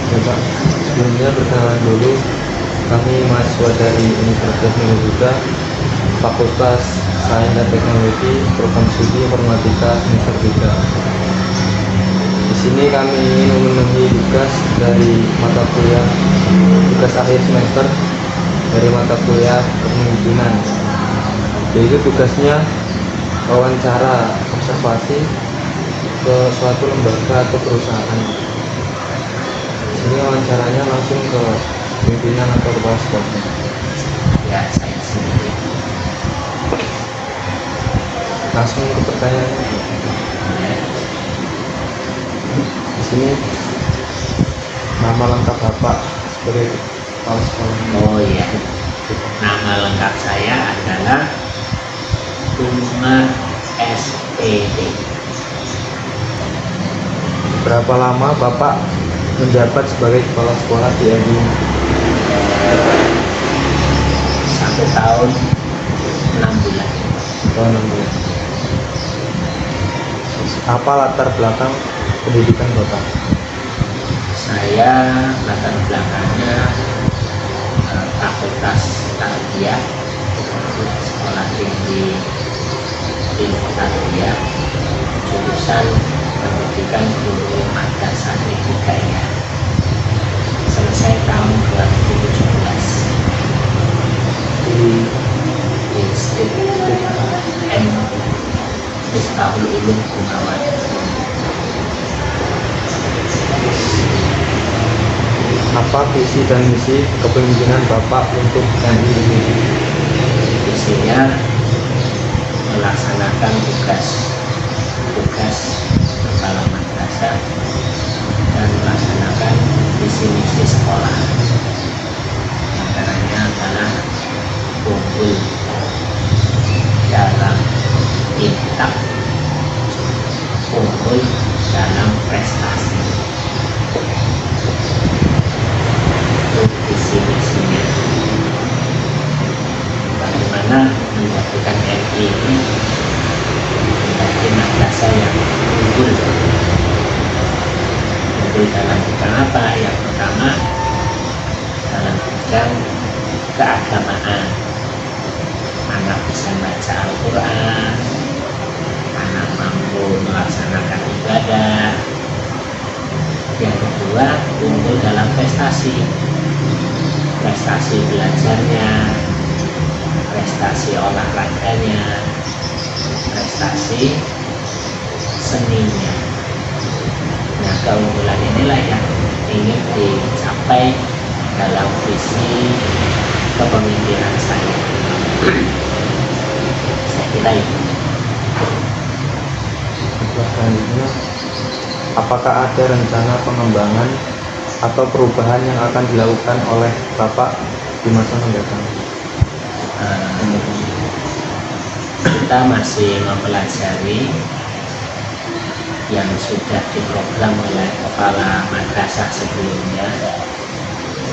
Ya Pak, sebelumnya perkenalan dulu, kami mahasiswa dari Universitas Minnesota, Fakultas Sains dan Teknologi, Program Studi Informatika semester 3. Di sini kami ingin memenuhi tugas dari mata kuliah, tugas akhir semester dari mata kuliah kepemimpinan, yaitu tugasnya wawancara observasi ke suatu lembaga atau perusahaan. Ini wawancaranya langsung ke pimpinan atau kepala sekolah. Ya, saya sendiri. Langsung ke pertanyaan. Di sini nama lengkap Bapak sebagai kepala sekolah. Oh iya, nama lengkap saya adalah Umar SPD. Berapa lama Bapak menjabat sebagai kepala sekolah di MI? 1 tahun 6 bulan. Tahun 6 bulan. Apa latar belakang pendidikan Bapak? Saya latar belakangnya Fakultas Tarbiyah, Sekolah Tinggi Ilmu Tarbiyah, jurusan Pendidikan Guru Madrasah Ibtidaiyah. Selesai tahun 2017 di Institut Miftahul Ulum Gunawan. Apa visi dan misi kepemimpinan Bapak untuk MI ini? Visinya melaksanakan tugas kepala madrasah dan melaksanakan visi misi sekolah. Antaranya adalah unggul dalam intak, unggul dalam prestasi. Itu visi misinya. Bagaimana menjadikan MI ini menjadi madrasah yang unggul dalam bidang apa? Yang pertama, dalam bidang keagamaan. Anak bisa baca Al-Quran, anak mampu melaksanakan ibadah. Yang kedua, unggul dalam prestasi belajarnya, prestasi olahraganya, prestasi seninya. Nah, keunggulan inilah yang ingin dicapai dalam visi kepemimpinan saya. Saya kira itu. Selanjutnya, apakah ada rencana pengembangan atau perubahan yang akan dilakukan oleh Bapak di masa mendatang? Kita masih mempelajari yang sudah diprogram oleh kepala madrasah sebelumnya.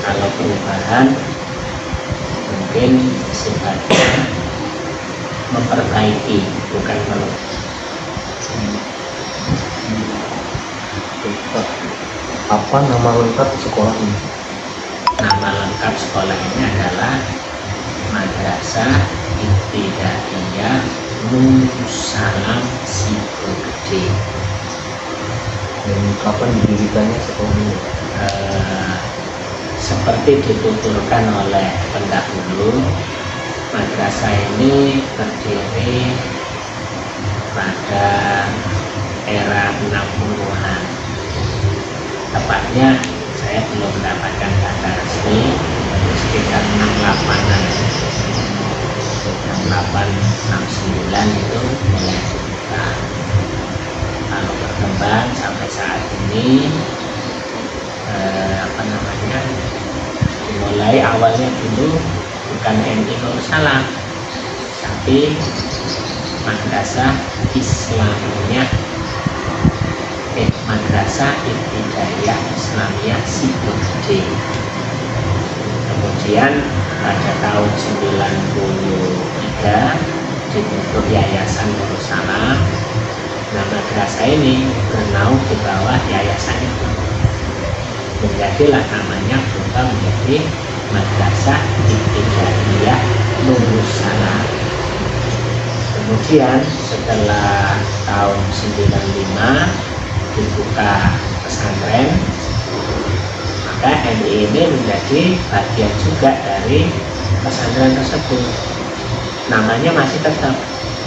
Kalau perubahan mungkin sifatnya memperbaiki, bukan merubah. Apa nama lengkap sekolah ini? Nama lengkap sekolah ini adalah Madrasah Ibtidaiyah Nur Salam Sibogede. Dan kapan didirikannya sekolah ini? Seperti dituturkan oleh pendahulu, madrasah ini berdiri pada era 60-an. Tepatnya saya belum mendapatkan data resmi, sekitar 68-an, 68, 69 itu mulai dibuka. Lalu berkembang sampai saat ini, mulai awalnya dulu bukan MI Nur Salam, tapi madrasah Islamiyah, Madrasah Ibtidaiyah Islamiyah Sibogede. Kemudian pada tahun 93 dibentuk Yayasan Nur Salam. Nah, madrasah ini bernaung di bawah yayasan itu. menjadilah namanya berubah menjadi Madrasah Ibtidaiyah Nurus Salam. Kemudian setelah tahun 95 dibuka pesantren, maka MI ini menjadi bagian juga dari pesantren tersebut. Namanya masih tetap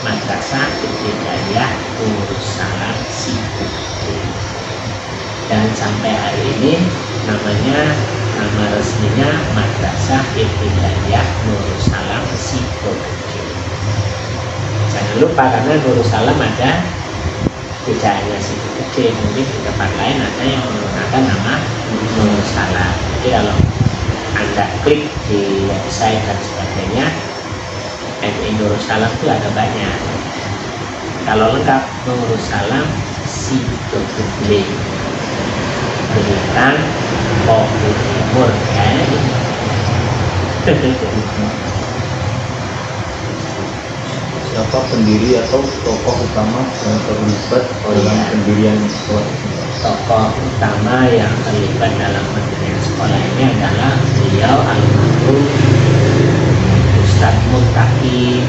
Madrasah Ibtidaiyah Nurus Salam Sidogede. Dan sampai hari ini nama resminya Madrasah Ibtidaiyah Nurus Salam Sidogede. Jangan lupa karena Nurus Salam ada tidak hanya Sidogede, mungkin di tempat lain ada yang menggunakan nama Nurus Salam. Jadi kalau Anda klik di website dan sebagainya, MI Nurus Salam itu ada banyak. Kalau lengkap Nurus Salam Sidogede Belitan Kopi Timur Siapa pendiri atau tokoh utama yang terlibat dalam pendirian sekolah? Tokoh utama yang terlibat dalam pendirian sekolah ini adalah beliau almarhum Ustadz Muttaqi,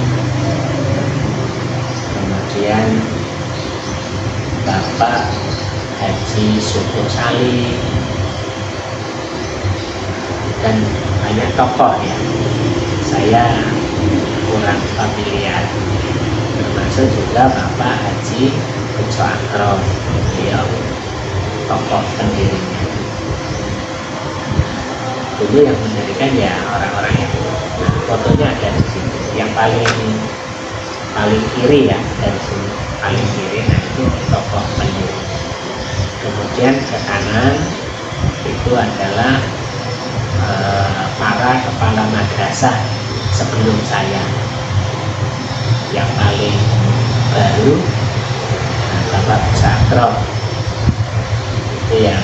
kemudian Bapak Haji Syukur Salim, dan banyak tokoh ya. Saya kurang familiar, termasuk juga Bapak Haji Bejo Akrom, beliau tokoh pendirinya. Dulu yang mendirikan ya orang-orang yang, nah, fotonya ada di sini. Yang paling kiri ya, dari sini paling kiri, nah itu tokoh pendiri. Kemudian ke kanan itu adalah para kepala madrasah sebelum saya. Yang paling baru Bapak Sakro, itu yang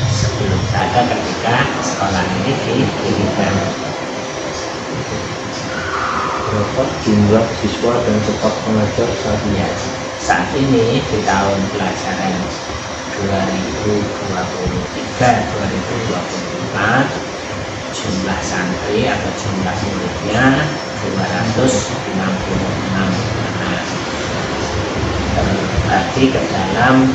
sebelum saya ketika sekolah ini didirikan. Berapa jumlah siswa dan staf pengajar saat ini? Ya, saat ini di tahun pelajaran 2023-2024 jumlah santri atau jumlah muridnya 266 anak, terbagi ke dalam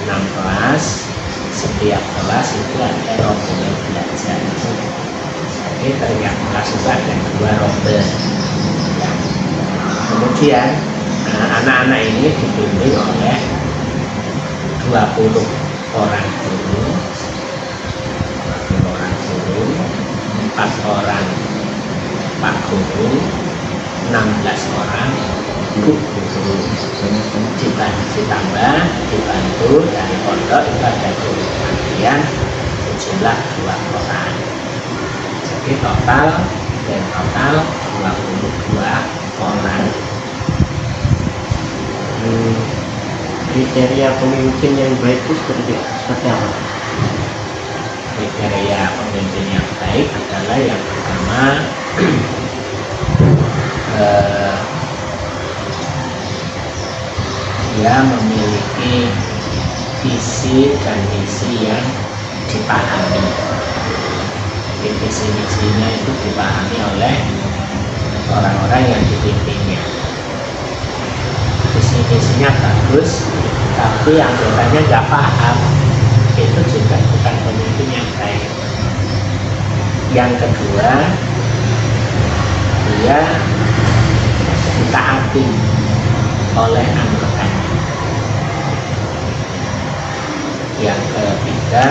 6 kelas. Setiap kelas itu ada rombongan belajar. Jadi setiap kelas itu ada 2 rombongan. Ya. Kemudian anak-anak ini dibimbing oleh 20 orang guru, 4 orang pak guru, 16 orang guru, ditambah dibantu dari pondok itu ada guru pengajian sejumlah 2 orang. Jadi total 22 orang. Kriteria pemimpin yang baik itu seperti apa? Kriteria pemimpin yang baik adalah yang pertama dia memiliki visi dan misi yang dipahami. Visi misinya itu dipahami oleh orang-orang yang dipimpinnya. Visi misinya bagus, tapi anggotanya nggak paham, itu juga bukan pemimpin yang baik. Yang kedua, dia ditaati oleh anggotanya. Yang ketiga,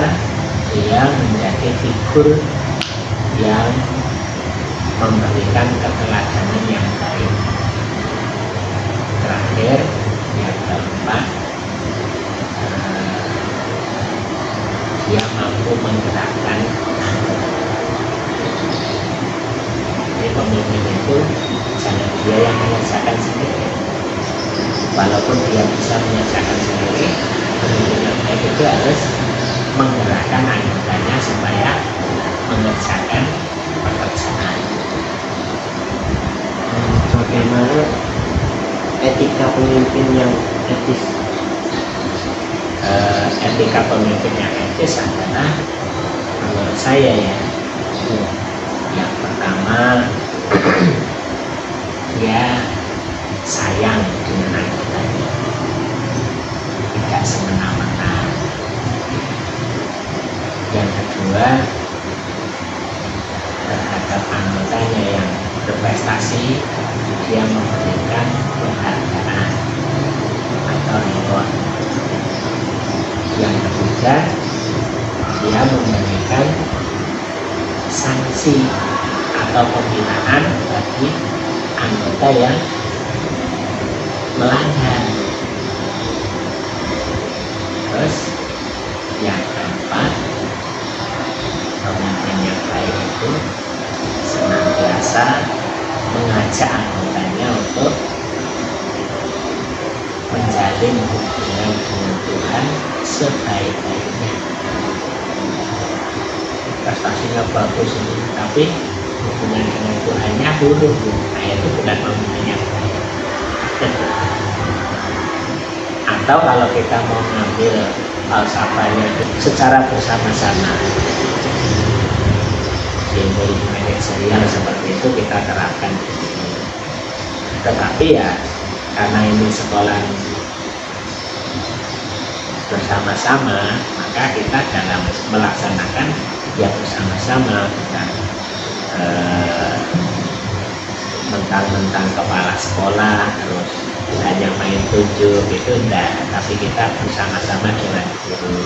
dia menjadi figur yang memberikan keteladanan yang baik. Terakhir, yang keempat, dia mampu menggerakkan. Jadi pemimpin itu jangan dia yang mengerjakan sendiri. Walaupun dia bisa mengerjakan sendiri, pemimpin yang baik itu harus menggerakkan anggotanya supaya mengerjakan pekerjaan. Bagaimana etika pemimpin yang etis? etika pemimpin yang etis adalah menurut saya ya, yang pertama dia sayang dengan anggotanya, tidak semena-mena. Yang kedua, terhadap anggotanya yang berprestasi dia memberikan penghargaan atau reward. Yang ketiga, dia memberikan sanksi atau pembinaan bagi anggota yang melanggar. Terus yang keempat, pemimpin yang baik itu senantiasa mengajak anggotanya untuk menjalin hubungan dengan Tuhan sebaik-baiknya. Prestasinya bagus ini, tapi hubungan dengan Tuhannya buruk. Nah, itu bukan pemimpin yang baik. Atau kalau kita mau ngambil falsafahnya itu secara bersama-sama, simbol manajerial seperti itu kita terapkan di sini. Tetapi ya karena ini sekolah bersama-sama, maka kita dalam melaksanakan ya bersama-sama, bukan mentang-mentang kepala sekolah terus hanya main tunjuk itu enggak, tapi kita bersama-sama dengan guru.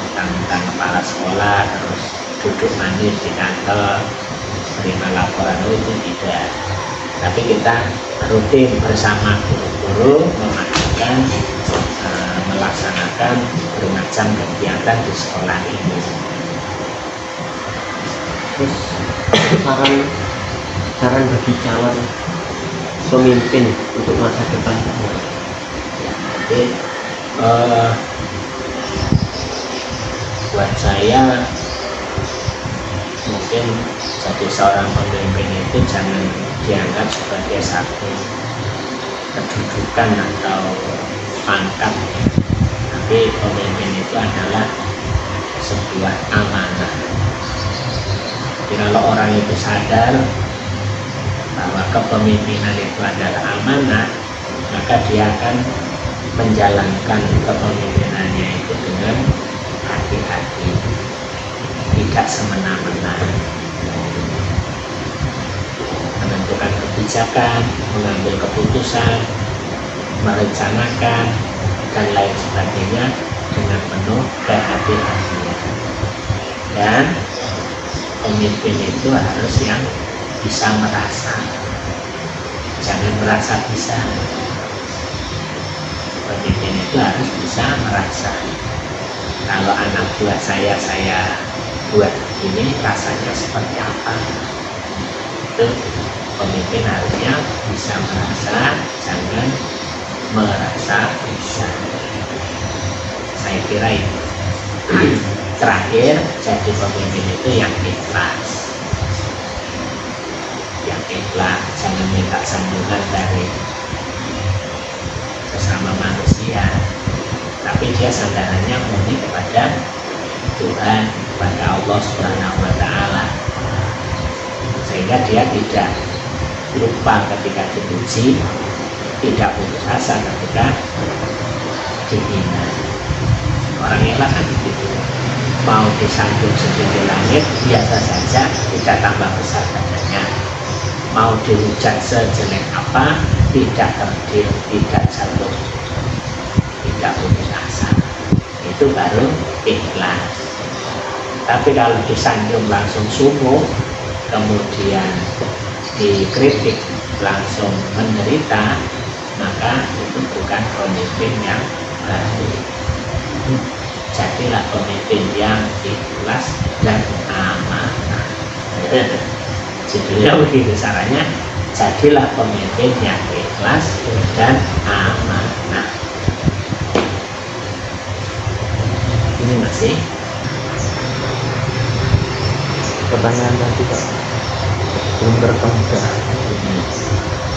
Mentang-mentang kepala sekolah terus duduk manis di kantor terima laporan itu tidak, tapi kita rutin bersama guru-guru melaksanakan bermacam kegiatan di sekolah ini. Terus saran bagi calon pemimpin untuk masa depan. Ya, jadi buat saya mungkin jadi seorang pemimpin itu jangan dianggap sebagai satu kedudukan atau pangkat, tapi pemimpin itu adalah sebuah amanah. Jadi kalau orang itu sadar bahwa kepemimpinan itu adalah amanah, maka dia akan menjalankan kepemimpinannya itu dengan hati-hati, tidak semena-mena, menentukan kebijakan, mengambil keputusan, merencanakan dan lain sebagainya dengan penuh kehati-hatian. Dan pemimpin itu harus yang bisa merasa, jangan merasa bisa. Pemimpin itu harus bisa merasa. Kalau anak buah saya buat ini rasanya seperti apa, itu pemimpin harusnya bisa merasa, jangan merasa bisa. Saya kira itu. Terakhir, jadi pemimpin itu yang ikhlas. Yang ikhlas, jangan minta sanjungan dari sesama manusia, tapi dia sandarannya murni kepada Tuhan, kepada Allah Subhanahu wa Ta'ala, sehingga dia tidak lupa ketika dipuji, tidak putus asa ketika dihina. Orang ikhlas kan begitu, mau disanjung setinggi langit biasa saja, tidak tambah besar badannya. Mau dihujat sejelek apa, tidak terdil, tidak jatuh, tidak putus asa. Itu baru ikhlas. Tapi kalau disanjung langsung sumuh, kemudian dikritik langsung menderita, maka itu bukan pemimpin yang baik. Jadilah pemimpin yang ikhlas dan amanah. Judulnya begitu caranya, jadilah pemimpin yang ikhlas dan amanah. Ini masih Pertanyaan tadi Pak, belum terekam juga.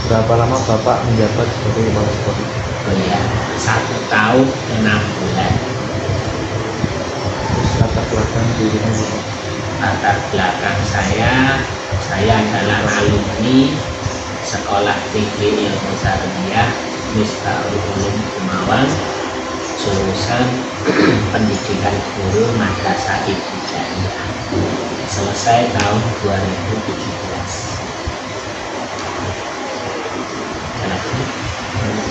Berapa lama Bapak menjabat sebagai kepala sekolah? Oh ya, 1 tahun 6 bulan. Terus latar belakang pendidikan Bapak? Latar belakang saya adalah alumni Sekolah Tinggi Ilmu Tarbiyah Miftahul Ulum Kumawang, jurusan Pendidikan Guru Madrasah Ibtidaiyah. Selesai tahun 2017.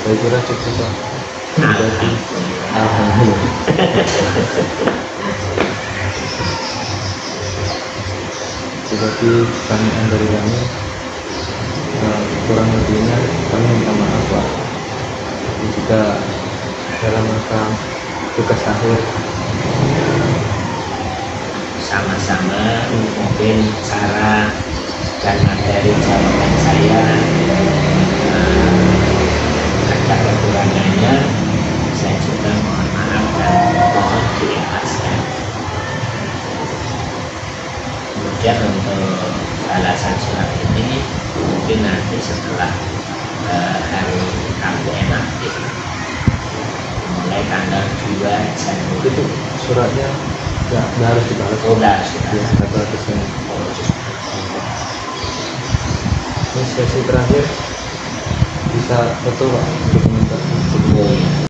Saya kira cukup Pak. Berarti Alhamdulillah. alhamdulillah. Seperti pertanyaan dari kami, kurang lebihnya kami minta maaf Pak. Jika dalam rangka tugas akhir Sama-sama, mungkin cara dan materi jawaban saya ada kekurangannya, saya juga mohon maaf dan mohon diikhlaskan. Kemudian untuk balasan surat ini mungkin nanti setelah hari Rabu enak gitu, mulai tanggal 2 Januari. itu suratnya nggak harus dibalas. Oh, nggak harus Ya, dibalas. nggak bagus ini. Ini sesi terakhir bisa foto Pak untuk komentar. Oh, iya.